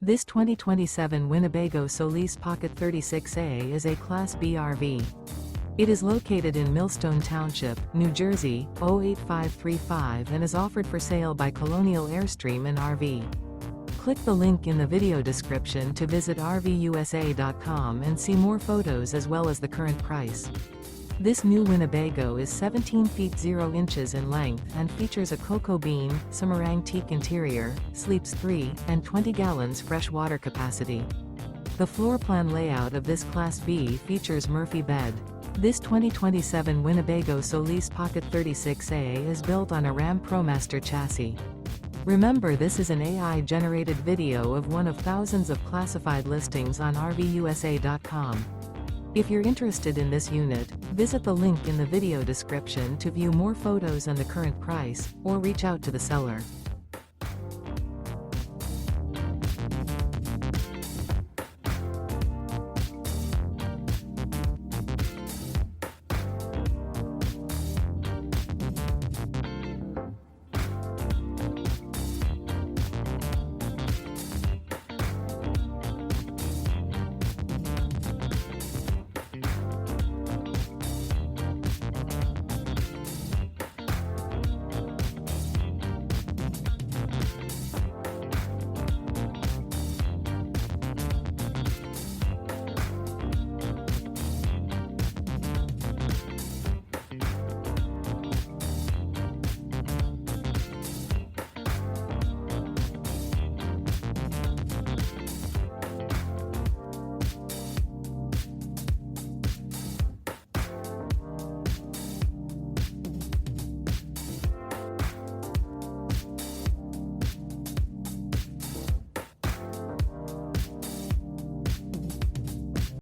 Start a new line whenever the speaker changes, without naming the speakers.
This 2027 Winnebago Solis Pocket 36A is a Class B RV. It is located in Millstone Township, New Jersey, 08535 and is offered for sale by Colonial Airstream RV. Click the link in the video description to visit RVUSA.com and see more photos as well as the current price. This new Winnebago is 17 feet 0 inches in length and features a cocoa bean, Samerang Teak interior, sleeps 3, and 20 gallons fresh water capacity. The floor plan layout of this Class B features Murphy bed. This 2027 Winnebago Solis Pocket 36A is built on a RAM Promaster chassis. Remember, this is an AI-generated video of one of thousands of classified listings on RVUSA.com. If you're interested in this unit, visit the link in the video description to view more photos and the current price, or reach out to the seller.